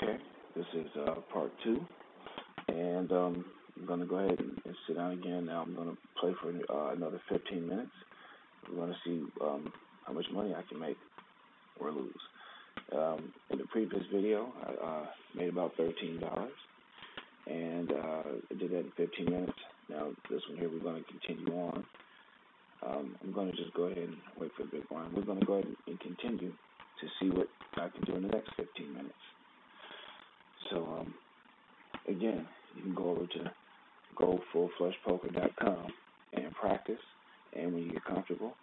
Okay, this is part two, and I'm going to go ahead and sit down again. Now I'm going to play for another 15 minutes. We're going to see how much money I can make or lose. In the previous video, I made about $13, and I did that in 15 minutes. Now this one here, we're going to continue on. I'm going to just go ahead and wait for the big line. We're going to go ahead and continue to see what I can do in the next 15 minutes. So, again, you can go over to gofullflushpoker.com and practice. And when you get comfortable,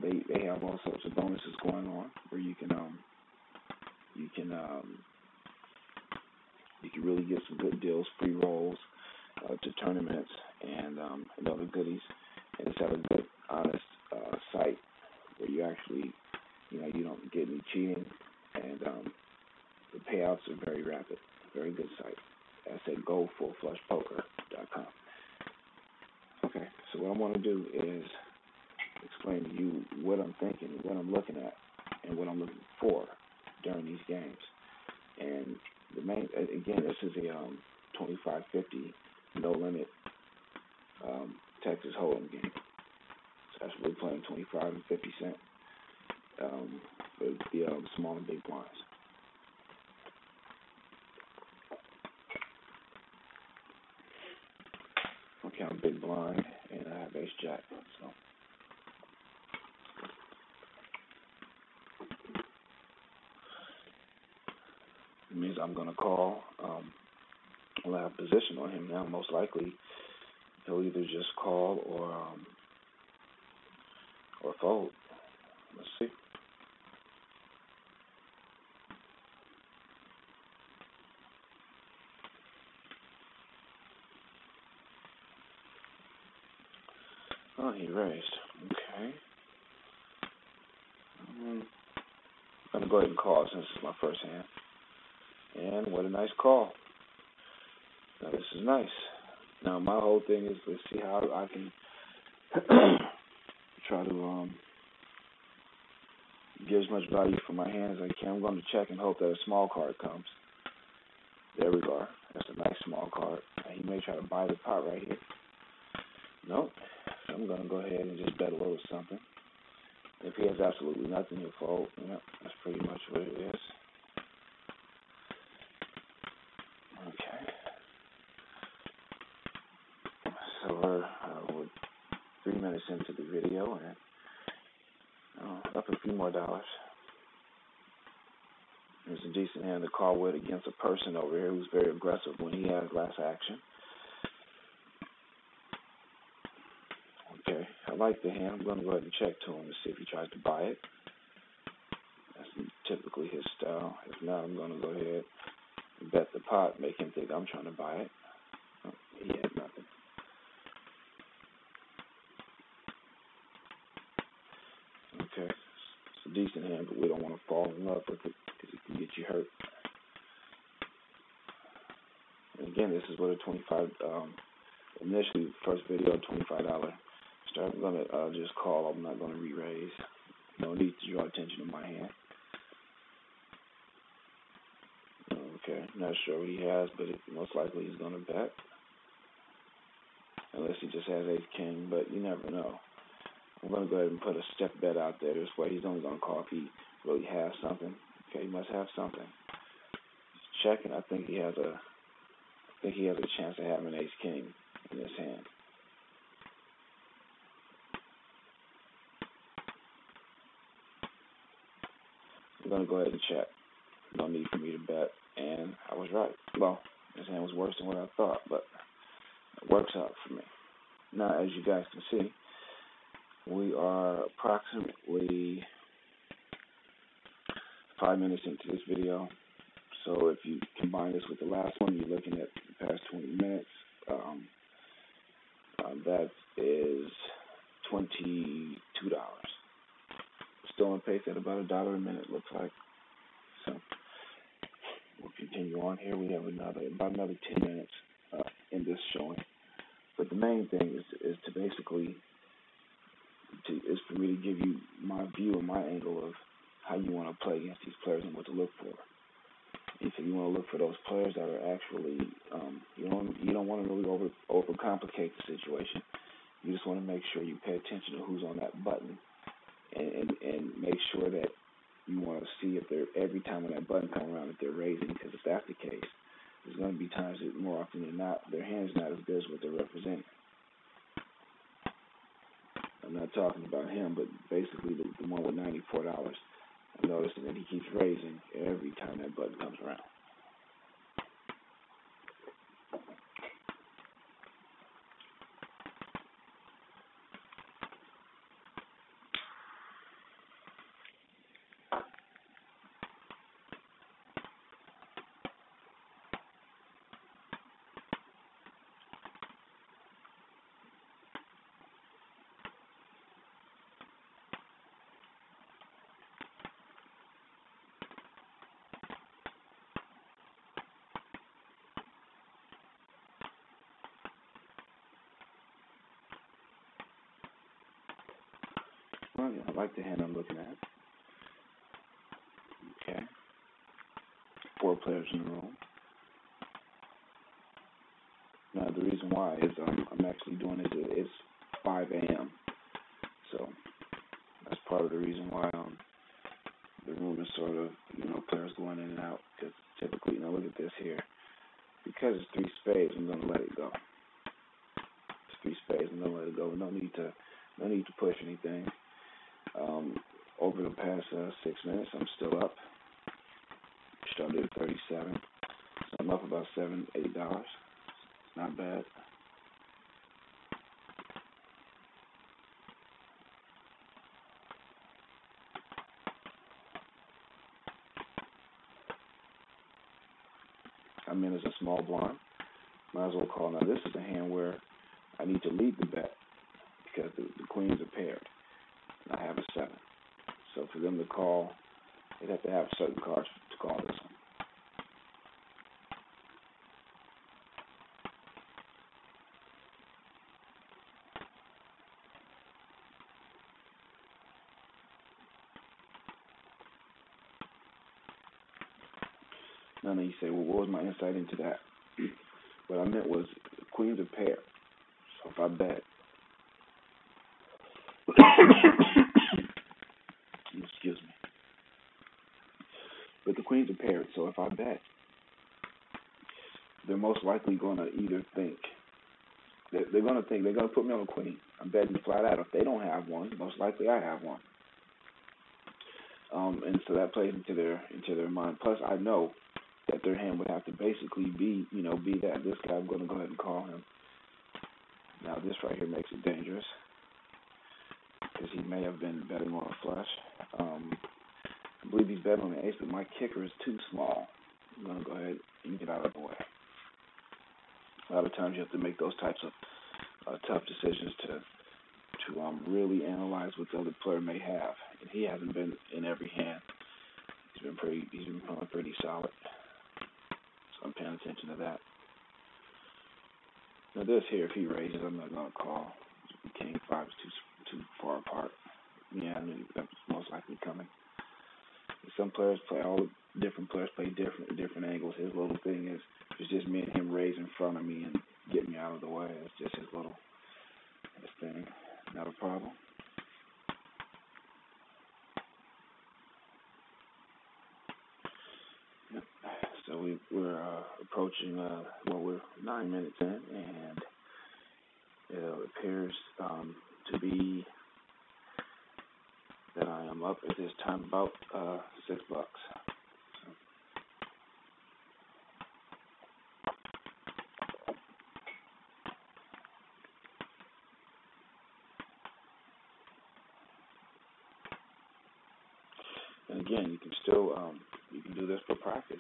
they have all sorts of bonuses going on where you can really get some good deals, free rolls to tournaments and other goodies. And it's at a good, honest site where you actually, you don't get any cheating, and the payouts are very rapid. Very good site. That's at gofullflushpoker.com. Okay, so what I want to do is explain to you what I'm thinking, what I'm looking at, and what I'm looking for during these games. And the main, again, this is a 25-50 no limit Texas Hold'em game. So that's really playing 25 and 50 cent with the small and big blinds. Okay, I'm big blind, and I have ace jack. So it means I'm going to call. I'll have position on him now. Most likely, he'll either just call or fold. Let's see. Oh, he raised. Okay. I'm going to go ahead and call since it's my first hand. And what a nice call. Now, this is nice. Now, my whole thing is to see how I can try to get as much value for my hand as I can. I'm going to check and hope that a small card comes. There we go. That's a nice small card. He may try to buy the pot right here. Nope. So I'm going to go ahead and just bet a little something. If he has absolutely nothing, he'll fold. Yep, that's pretty much what it is. Okay. So we're 3 minutes into the video and up a few more dollars. There's a decent hand to call with against a person over here who's very aggressive when he has last action. Okay, I like the hand. I'm going to go ahead and check to him to see if he tries to buy it. That's typically his style. If not, I'm going to go ahead and bet the pot, make him think I'm trying to buy it. Oh, he had nothing. Okay, it's a decent hand, but we don't want to fall in love with it because it can get you hurt. And again, this is what a 25, initially, first video, $25. Start, I'm going to just call. I'm not going to re-raise. No need to draw attention to my hand. Okay, not sure what he has, but most likely he's going to bet. Unless he just has ace-king, but you never know. I'm going to go ahead and put a step bet out there. This way he's only going to call if he really has something. Okay, he must have something. He's checking. I think he has a chance of having an ace-king in his hand. I'm going to go ahead and check. No need for me to bet. And I was right. Well, this hand was worse than what I thought, but it works out for me. Now, as you guys can see, we are approximately 5 minutes into this video. So if you combine this with the last one, you're looking at the past 20 minutes. That is $22. Still on pace at about $1 a minute, looks like. So we'll continue on here. We have about another 10 minutes in this showing. But the main thing is to basically is for me to give you my view and my angle of how you want to play against these players and what to look for. If you want to for those players that are actually, you don't want to really overcomplicate the situation. You just want to make sure you pay attention to who's on that button, and make sure that you want to see if they're, every time when that button comes around, if they're raising. Because if that's the case, there's going to be times that more often than not, their hand's not as good as what they're representing. I'm not talking about him, but basically the one with $94. I'm noticing that he keeps raising every time that button comes around. Well, yeah, I like the hand I'm looking at. Okay. 4 players in the room. Now, the reason why is I'm actually doing this. It's 5 a.m. So that's part of the reason why the room is sort of, players going in and out. Because typically, look at this here. Because it's 3 spades, I'm going to let it go. It's 3 spades, I'm going to let it go. No need to push anything. Over the past 6 minutes, I'm still up. Started at 37. So I'm up about $7, $8. Not bad. I'm in as a small blind. Might as well call. Now, this is a hand where I need to lead the bet because the queens are paired. And I have a 7. So for them to call, they'd have to have certain cards to call this one. Now you say, well, what was my insight into that? What I meant was the queens are paired. So if I bet, excuse me, but the queens are paired. So if I bet, they're most likely going to either think, they're going to put me on a queen. I'm betting flat out. If they don't have one, most likely I have one. And so that plays into their mind. Plus, I know that their hand would have to basically be that. This guy, I'm going to go ahead and call him. Now, this right here makes it dangerous because he may have been betting on a flush. I believe he's betting on the ace, but my kicker is too small. I'm going to go ahead and get out of the way. A lot of times you have to make those types of tough decisions to really analyze what the other player may have. And he hasn't been in every hand. He's been playing pretty solid. So I'm paying attention to that. Now this here, if he raises, I'm not going to call. King 5 is too far apart. Yeah, I mean that's most likely coming. Some players play, all the different players play different angles. His little thing is, it's just me and him raise in front of me and get me out of the way. It's just his thing. Not a problem. Yep. So we're approaching, we're 9 minutes in, and it appears to be that I am up at this time about $6. And again, you can still you can do this for practice,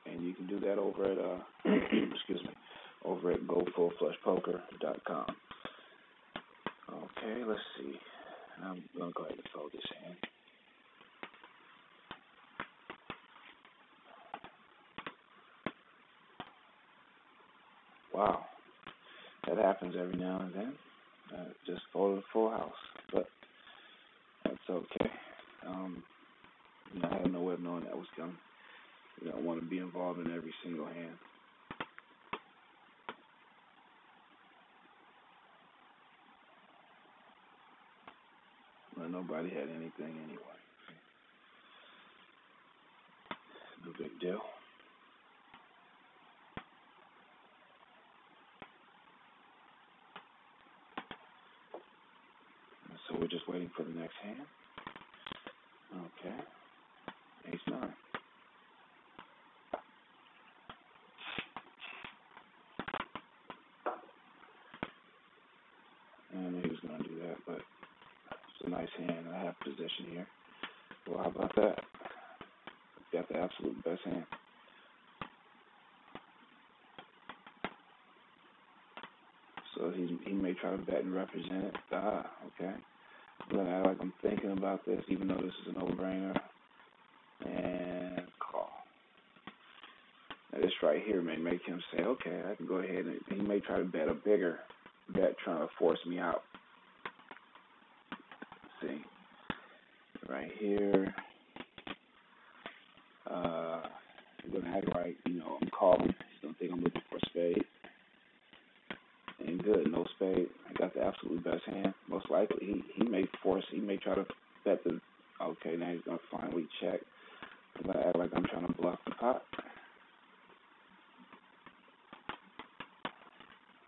and you can do that over at over at gofullflushpoker.com. Okay, let's see. I'm gonna go ahead and fold this hand. Wow, that happens every now and then. Just folded a full house, but that's okay. I had no way of knowing that was coming. I want to be involved in every single hand. Well, nobody had anything anyway. No big deal. So we're just waiting for the next hand. Okay. Ace-9. I knew he was going to do that, but it's a nice hand. I have position here. Well, how about that? Got the absolute best hand. So he may try to bet and represent it. Okay. I'm going to act like I'm thinking about this, even though this is a no-brainer. And call. Now, this right here may make him say, okay, I can go ahead, and he may try to bet a bigger bet, trying to force me out. See, right here, I'm going to act like, I'm calling. He's going to think I'm looking for a spade. Ain't good, no spade. I got the absolute best hand. Most likely, he may try to bet the, okay, now he's going to finally check. I'm going to act like I'm trying to bluff the pot.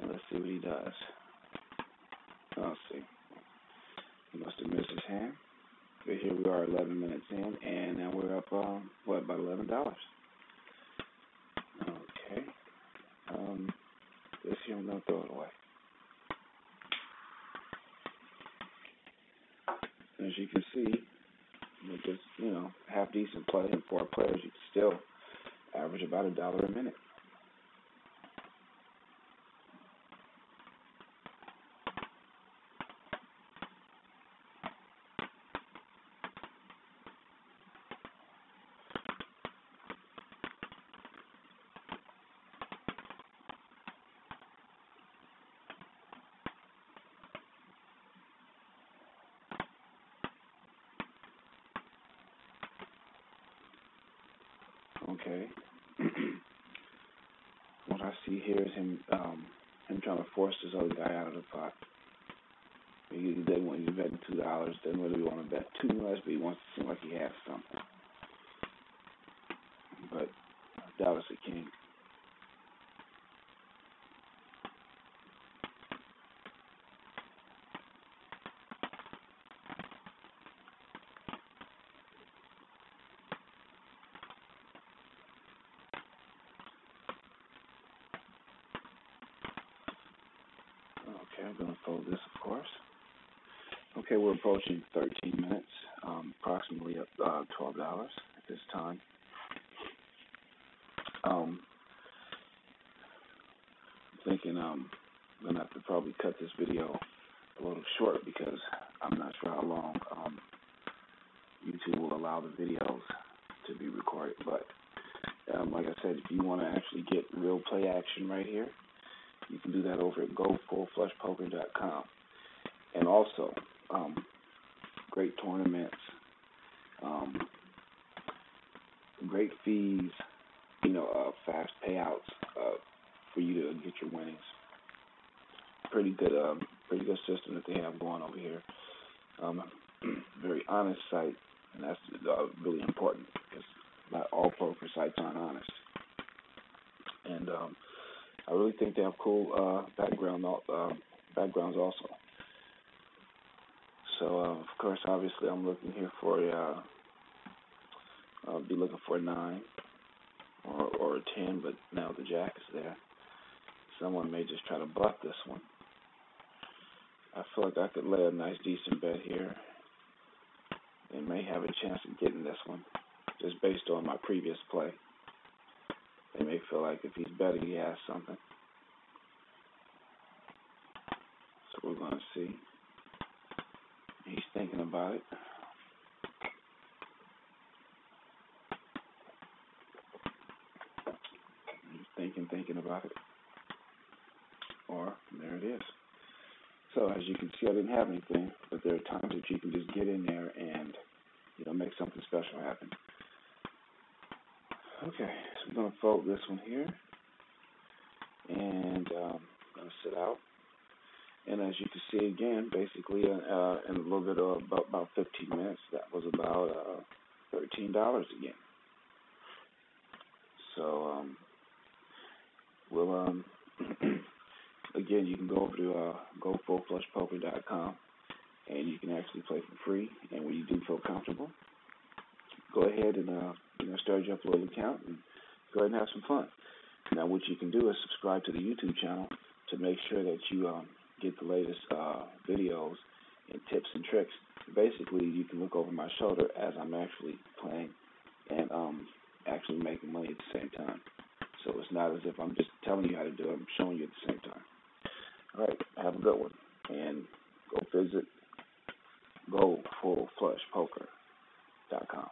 And let's see what he does. Let's see. He must have missed his hand. But here we are 11 minutes in, and now we're up, about $11. Okay. This here I'm going to throw it away. As you can see, with this, half decent play and 4 players, you can still average about $1 a minute. Okay. What I see here is him trying to force this other guy out of the pot. He doesn't want you to bet $2. Doesn't really want to bet too much, but he wants to seem like he has something. But Dallas a king. Okay, I'm going to fold this, of course. Okay, we're approaching 13 minutes, approximately up $12 at this time. I'm thinking I'm going to have to probably cut this video a little short because I'm not sure how long YouTube will allow the videos to be recorded. But like I said, if you want to actually get real play action right here, you can do that over at gofullflushpoker.com. And also, great tournaments, great fees, fast payouts for you to get your winnings. Pretty good system that they have going over here. Very honest site, and that's really important because not all poker sites aren't honest. And I really think they have cool backgrounds also. So of course, obviously, I'm looking here for I'll be looking for a 9 or a 10, but now the jack is there. Someone may just try to bluff this one. I feel like I could lay a nice, decent bet here and may have a chance of getting this one just based on my previous play. They may feel like if he's betting, he has something. So we're going to see. He's thinking about it. He's thinking about it. Or there it is. So as you can see, I didn't have anything, but there are times that you can just get in there and make something special happen. Okay, so I'm going to fold this one here, and I'm going to sit out. And as you can see again, basically in a little bit of about 15 minutes, that was about $13 again. So we'll again, you can go over to gofullflushpoker.com, and you can actually play for free. And when you do feel comfortable, go ahead and start your little account and go ahead and have some fun. Now, what you can do is subscribe to the YouTube channel to make sure that you get the latest videos and tips and tricks. Basically, you can look over my shoulder as I'm actually playing and actually making money at the same time. So it's not as if I'm just telling you how to do it. I'm showing you at the same time. All right, have a good one. And go visit gofullflushpoker.com.